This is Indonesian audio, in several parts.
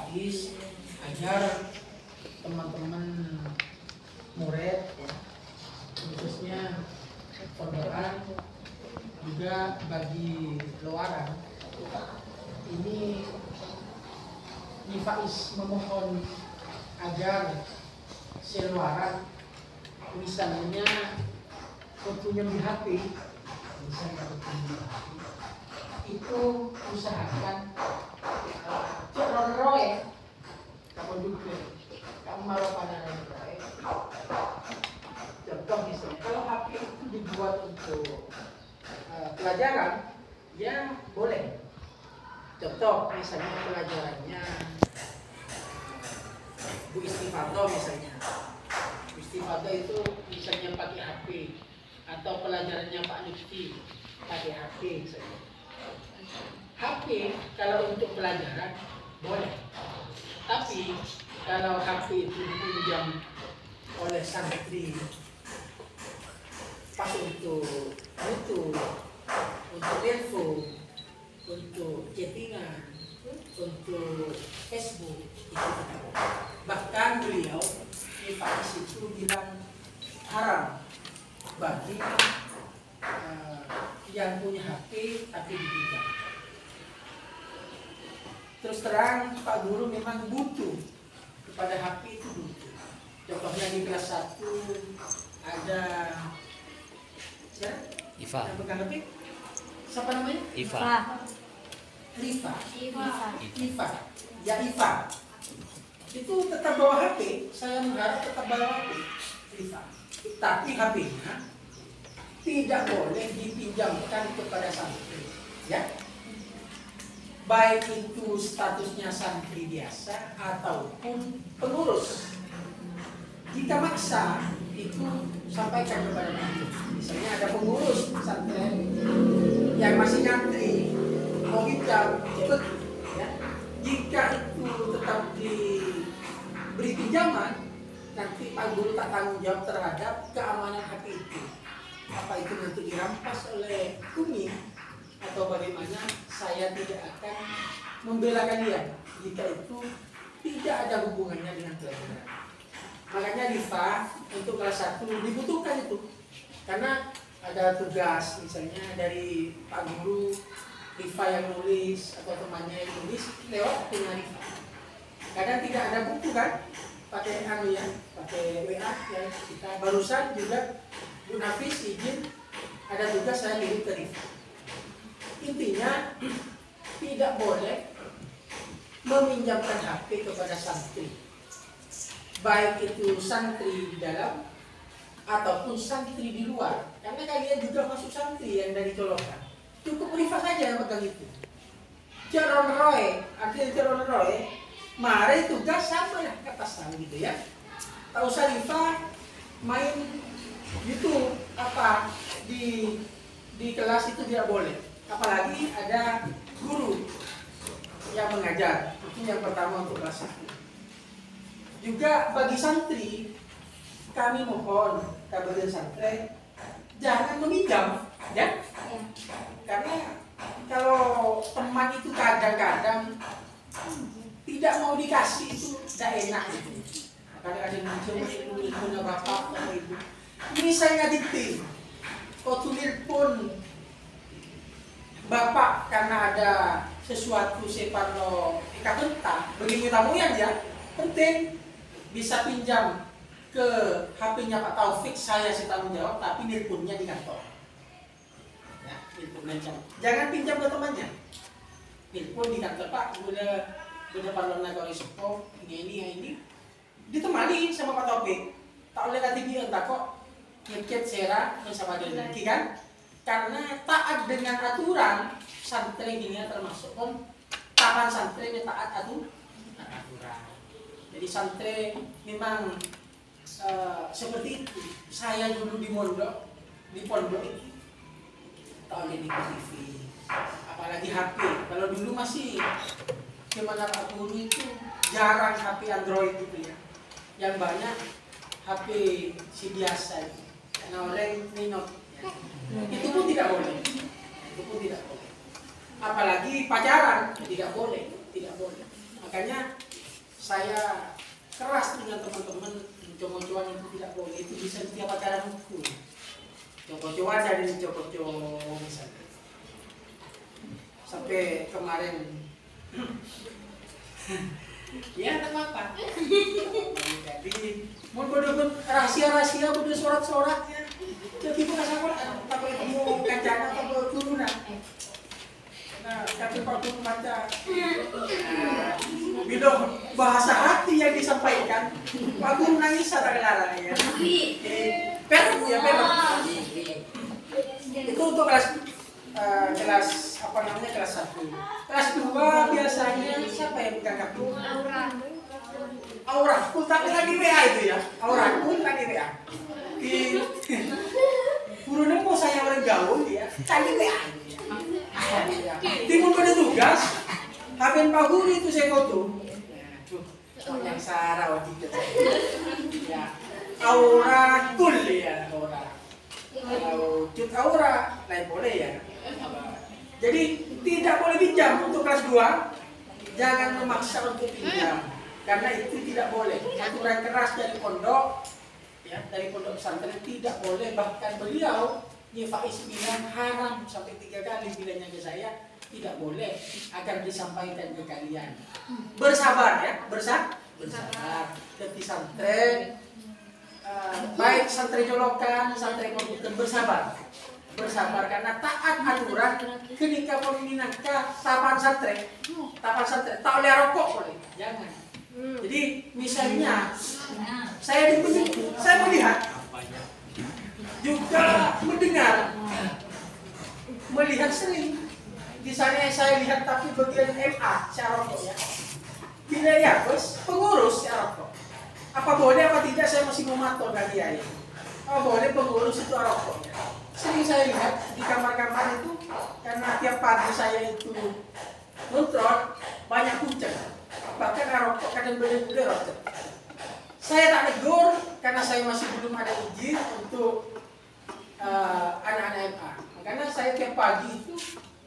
Faiz agar teman-teman murid ya, khususnya pondok juga bagi luaran ini Faiz memohon agar seluaran misalnya waktunya di HP misalnya itu usahakan roe kamu juga kamu malah pada roe. Contoh misalnya kalau HP itu dibuat untuk pelajaran ya boleh. Contoh misalnya pelajarannya Bu Istifadah misalnya. Bu Istifadah itu misalnya pakai HP atau pelajarannya Pak Lutfi pakai HP misalnya. HP kalau untuk pelajaran boleh. Tapi kalau HP itu dipinjam oleh santri pas untuk YouTube, untuk telepon, untuk chattingan, untuk Facebook itu tidak. Bahkan beliau di Faiz itu bilang haram bagi yang punya HP tapi dipinjam. Terus terang Pak Guru memang butuh kepada HP itu butuh. Contohnya di kelas 1 ada siapa? Iva. Yang pegang HP? Siapa namanya? Iva. Iva. Ya Iva. Itu tetap bawa HP. Saya mengharap tetap bawa HP. Iva. Tapi HP-nya tidak boleh dipinjamkan kepada santri. Ya. Baik itu statusnya santri biasa ataupun pengurus. Jika maksa itu sampaikan kepada pengurus. Misalnya ada pengurus santri yang masih nyantri mau pinjam cepet ya. Jika itu tetap diberi pinjaman, nanti Pak Guru tak tanggung jawab terhadap keamanan HP itu. Apa itu nanti dirampas oleh Umi atau bagaimana, saya tidak akan membela kalian jika itu tidak ada hubungannya dengan pelajaran. Makanya Diva untuk kelas 1 dibutuhkan itu karena ada tugas misalnya dari Pak Guru, Diva yang nulis atau temannya yang nulis lewat punya Diva. Kadang tidak ada buku kan, pakai pakai WA yang kita barusan juga Bu Nafis izin ada tugas saya kirim ke Diva. Intinya tidak boleh meminjamkan HP kepada santri, baik itu santri di dalam ataupun santri di luar, karena kalian juga masuk santri yang dari colokan. Cukup Rifa saja yang pegang itu. Jaron roe, artinya jaron roe, mari tugas sama lah kata sama gitu ya. Tak usah Rifa main gitu apa di kelas itu tidak boleh. Apalagi ada guru yang mengajar, itu yang pertama untuk kelas 1. Juga bagi santri, kami mohon kabarin santri jangan meminjam, ya. Karena kalau teman itu kadang-kadang tidak mau dikasih itu tidak enak gitu. Kadang-kadang muncul punya bapak atau ibu. Ini saya ngadipin, kau tulis pun bapak karena ada sesuatu separno ikatenta begini tamu ya penting bisa pinjam ke HP-nya Pak Taufik, saya tanggung jawab, tapi nilpunnya di kantor ya, nilpun jangan pinjam ke temannya, nilpun di kantor Pak udah parlona kau isopo ini ditemani sama Pak Taufik, tak oleh nanti dia entah kok ngechat sera sama dia lagi kan. Karena taat dengan aturan santri ini termasuk pun taat santri ini taat aturan. Jadi santri memang seperti itu. Saya dulu di pondok itu tak oleh di TV, apalagi HP. Kalau dulu masih gimana Pak Guru itu jarang HP Android gitu ya. Yang banyak HP si biasa itu. Karena orang minot. Itu pun tidak boleh. Apalagi pacaran tidak boleh. Makanya saya keras dengan teman-teman, cowok-cowan itu tidak boleh, itu bisa setiap acara hukum. Cowok-cowan dari cowok-cowok misalnya. Sampai kemarin, ya tak apa. Jadi, mau bodoh rahasia-rahasia, bodoh sorak-soraknya. Jadi bukan sama, tak boleh ketemu kancana atau turunan. Nah, tapi Pak Guru baca bilang bahasa hati yang disampaikan, Pak Guru nangis ada kelarang ya. Perum ya perum. Itu untuk kelas apa namanya kelas 1. Kelas 2 biasanya siapa yang pegang kartu? Aura. Pun tapi lagi WA itu ya. Aura pun lagi WA. Guru nemu saya orang gaul dia, cari WA. Timun pada tugas, habis Pak Guru itu saya foto. Yang Sarah waktu itu. Ya, aura cool ya, aura. Kalau cut aura, lain boleh ya. Jadi tidak boleh pinjam untuk kelas 2. Jangan memaksa untuk pinjam, karena itu tidak boleh. Aturan keras dari pondok, ya, dari pondok pesantren tidak boleh. Bahkan beliau Nyi Faiz bilang haram sampai 3 kali bilangnya ke saya, tidak boleh, agar disampaikan ke kalian. Bersabar ya, bersabar. Jadi santri, baik santri jolokan, santri komputer bersabar karena taat aturan. Ketika pemimpinan ke tapan santri, tak boleh rokok boleh, jangan. Jadi misalnya saya melihat juga melihat sering. Di sana saya lihat tapi bagian MA saya rokok ya. Bila ya bos pengurus saya rokok. Apa boleh apa tidak saya masih memantau dari dia ya. Oh boleh pengurus itu rokok ya. Sering saya lihat di kamar-kamar itu karena tiap pagi saya itu kontrol banyak kucing. Bahkan rokok kadang boleh rokok. Saya tak negur karena saya masih belum ada izin untuk anak-anak MA. Karena saya tiap pagi itu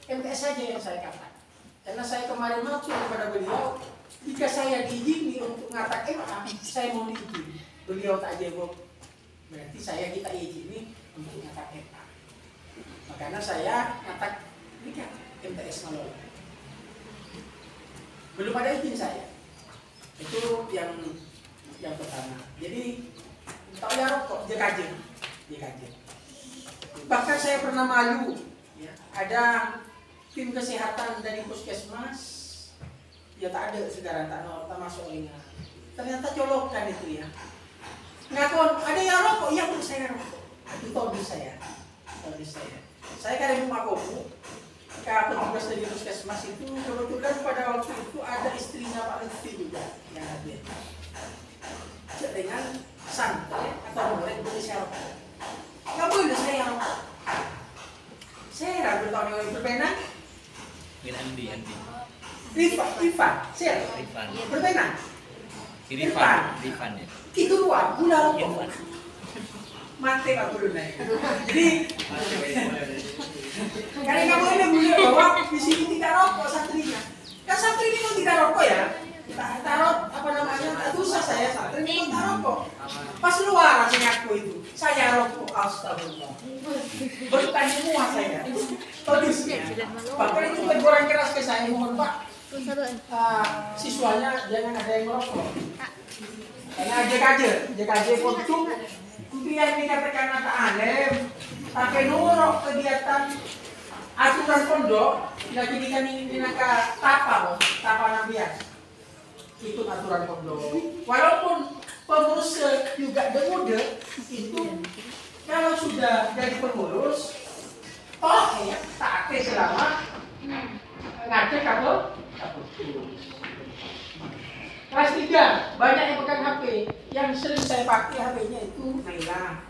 MTS saja yang saya katakan. Karena saya kemarin maksud kepada beliau, jika saya diizini untuk ngatak MA, saya mau diizin. Beliau tak jawab, berarti kita izini untuk ngatak MA. Makanya saya ngatak MTS Malola. Belum ada izin saya. Itu yang pertama. Jadi tak boleh rokok, dia kajen. Bahkan saya pernah malu, ya, ada tim kesehatan dari puskesmas, ya tak ada sekarang, tak masuk ingat. Ternyata colokan itu ya. Ngakuan, ada yang rokok, ya untuk saya rokok. Itu todis saya. Saya kan ibu makomu, petugas dari puskesmas itu kebetulan pada waktu itu ada istrinya Pak Lutfi juga yang hadir. Dengan santai atau boleh beli saya rokok. Nggak boleh saya rokok. Saya ragu tahun yang berpenan. Andi. Rifan, saya berpenan. Rifan ya. Itu luar, gula rokok. Mati Pak Guru naik. Jadi, karena nggak boleh beliau bahwa di sini tidak rokok santrinya. Kan santri ini mau tidak rokok ya. Kita taruh apa namanya, tak usah saya santri ini tak rokok. Pas luar rasanya aku itu, saya rokok, astagfirullah. Berkan semua saya. Todisnya. Bahkan itu teguran keras ke saya, mohon Pak. Siswanya jangan ada yang merokok. Karena JKJ pontung, yang dikatakan kata alim, pakai nurok kegiatan aturan pondok, lagi ingin tapa nabias. Itu aturan pondok. Walaupun pengurus juga demude itu kalau sudah jadi pengurus, ya tak selama ngajak kabel. Kelas 3 banyak yang pegang HP. Yang sering saya pakai HP-nya itu Naila,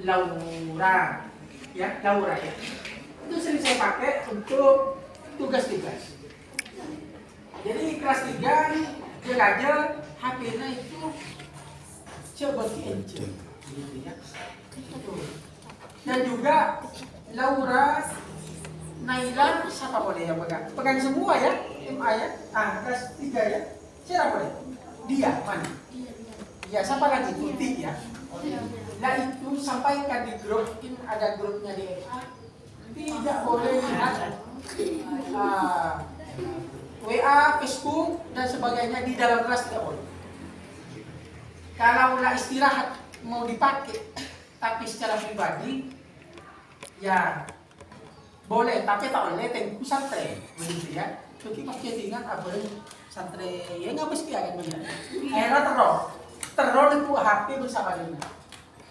Laura ya. Itu sering saya pakai untuk tugas-tugas. Jadi kelas 3 dia aja HP-nya itu coba gitu ya. Dan juga Laura, Naila, siapa boleh yang pegang? Pegang semua ya, MA ya. Kelas 3 ya. Siapa boleh? Dia mana? Ya, siapa lagi? Putih ya. Nah itu sampaikan di grup, mungkin ada grupnya di WA. Tidak boleh lihat WA, Facebook dan sebagainya di dalam kelas, tidak boleh. Kalau udah istirahat mau dipakai, tapi secara pribadi, ya boleh, tapi tak boleh tengku santai, begitu ya. Jadi pakai tinggal apa santai, ya nggak mesti akan benar. Akhirnya teror itu HP bersama dengan.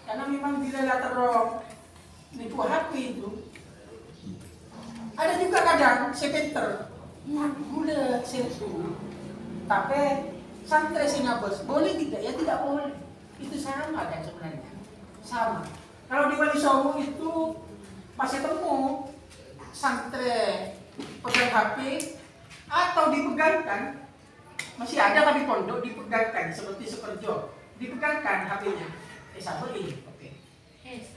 Karena memang bila teror nipu HP itu, ada juga kadang sepenter, gula selfie, tapi santai sinabos, boleh tidak? Ya tidak boleh. Itu sama kan sebenarnya, sama. Kalau di Wali Songo itu pas ketemu santai pegang HP atau dipegangkan, masih ada tapi pondok dipegangkan seperti seperjo, dipegangkan HP-nya. Sabar ini, oke.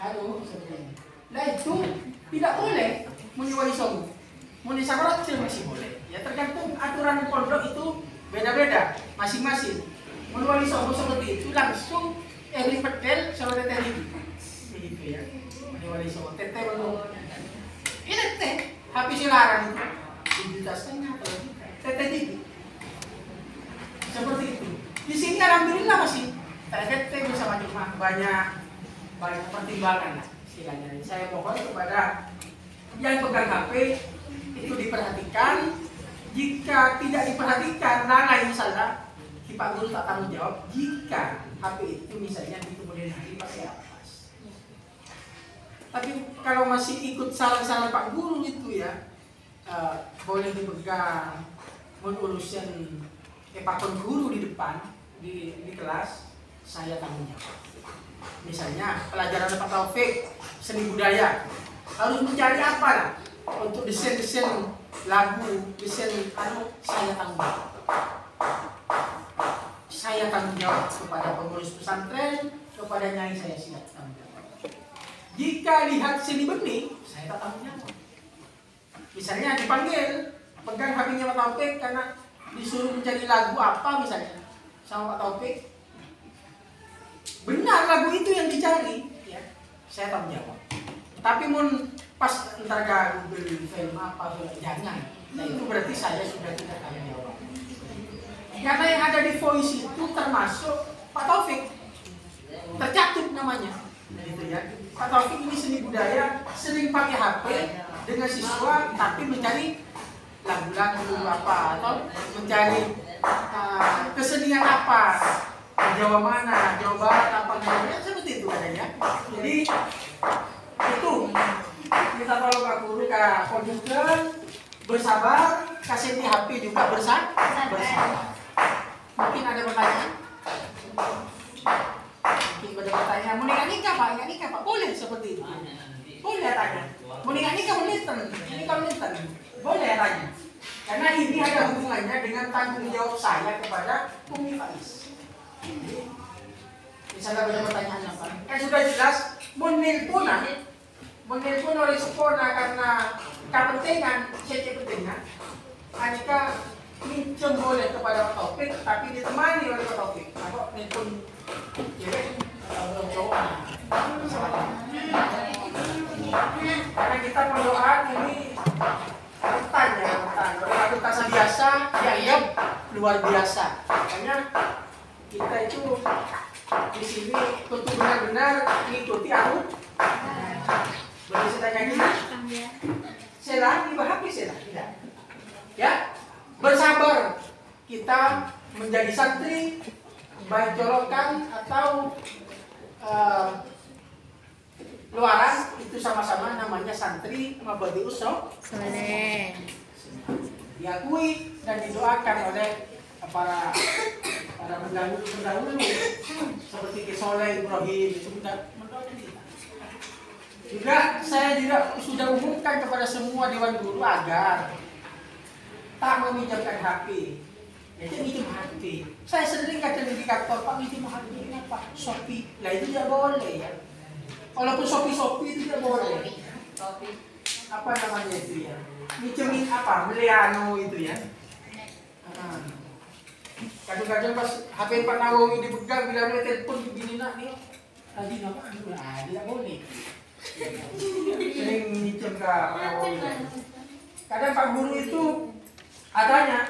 Halo, sebenarnya. Nah itu tidak boleh menyuai Songo. Mau disabar masih boleh. Ya tergantung aturan pondok itu beda-beda masing-masing. Menyuai Songo seperti itu langsung Eri Petel sama Tete Lidi. Begitu ya. Menyuai Songo. Tete belum. Ini teh habis larang itu. Dijutasnya apa lagi? Tete Lidi. Seperti itu. Di sini alhamdulillah masih TFT bisa macam banyak pertimbangan lah istilahnya. Saya mohon kepada yang pegang HP itu diperhatikan. Jika tidak diperhatikan, lalai misalnya, si Pak Guru tak tanggung jawab. Jika HP itu misalnya di kemudian hari pakai ampas. Tapi kalau masih ikut saran-saran Pak Guru itu ya, boleh dipegang, mengurusin pakon guru di depan di kelas. Saya tanggung jawab. Misalnya pelajaran Pak Taufik seni budaya harus mencari apa lah untuk desain lagu, desain saya tanggung jawab. Saya tanggung jawab kepada pengurus pesantren, kepada nyai saya siap tanggung jawab. Jika lihat seni benih, saya tak tanggung jawab. Misalnya dipanggil pegang HP-nya Pak Taufik karena disuruh mencari lagu apa misalnya sama Pak Taufik. Benar lagu itu yang dicari, ya, saya tanggung jawab. Tapi mun pas entar gak Google film apa, jangan. Nah itu berarti saya sudah tidak tanggung jawab. Karena yang ada di voice itu termasuk Pak Taufik, tercatat namanya, gitu ya. Pak Taufik ini seni budaya, sering pakai HP dengan siswa, tapi mencari lagu-lagu apa atau mencari kesenian apa. Jawa mana, Jawa Barat apa namanya, seperti itu adanya. Jadi itu kita tolong Pak Guru ke komputer bersabar, kasih di HP juga bersabar. Mungkin ada pertanyaan? Mungkin ada pertanyaan. Mau nikah Pak? Nggak nikah Pak? Boleh seperti itu. Boleh tanya. Mau nikah meniten? Ini kalau meniten boleh tanya. Karena ini ada hubungannya dengan tanggung jawab saya kepada Umi Faiz. Misalnya ada pertanyaan apa? Kan sudah jelas menelpon oleh Sepona karena kepentingan, saya pentingnya. Anika minjem boleh kepada Pak Taufik, tapi ditemani oleh Pak Taufik. Atau nelpon, ya kan? Coba. Karena kita berdoa ini bertanya, bertanya biasa, dianggap luar biasa. Makanya kita itu di sini tentu benar-benar mengikuti aku. Boleh saya tanya gini? Selah dibahagi selah tidak? Ya, bersabar. Kita menjadi santri, baik jolokan atau luaran, itu sama-sama namanya santri mabadi usok. Diakui dan didoakan oleh para pendahulu seperti Kisoleh Ibrahim itu sudah mendoakan kita. Juga saya juga sudah umumkan kepada semua dewan guru agar tak meminjamkan HP. Jadi minjem HP. Saya sering kadang indikator Pak minjem HP ini Pak Shopee. Nah itu tidak boleh ya. Walaupun Shopee itu tidak boleh. Apa namanya itu ya? Minjemin apa? Meliano itu ya. Kadang-kadang pas HP Pak Nawawi dipegang, bila dia telepon begini nak nih, lagi apa? Tidak boleh. Sering nyicil ke Pak Nawawi. Kadang Pak Guru itu adanya,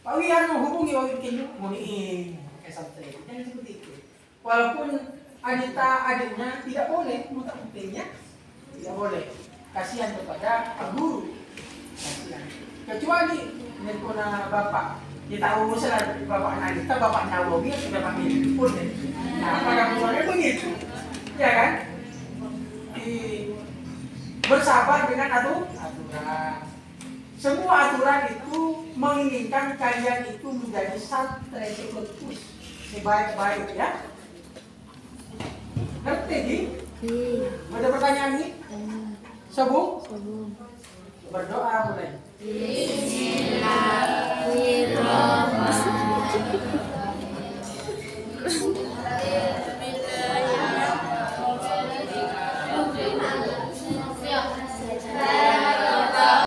Pak Wian menghubungi Pak Wian mau nih pesantren, jangan seperti itu. Walaupun adiknya tidak boleh, minta pentingnya tidak boleh. Kasihan kepada Pak Guru. Kasihan. Kecuali nelpon bapak. Kita tahu misalnya bapak Nalita, bapak Nawawi sudah panggil pun. Nah, pada mulanya begitu, ya kan? Bersabar dengan aturan. Semua aturan itu menginginkan kalian itu menjadi santri sekaligus sebaik-baik, ya. Ngerti di? Ada pertanyaan nih? Sebelum? Berdoa mulai. Bismillahirrahmanirrahim.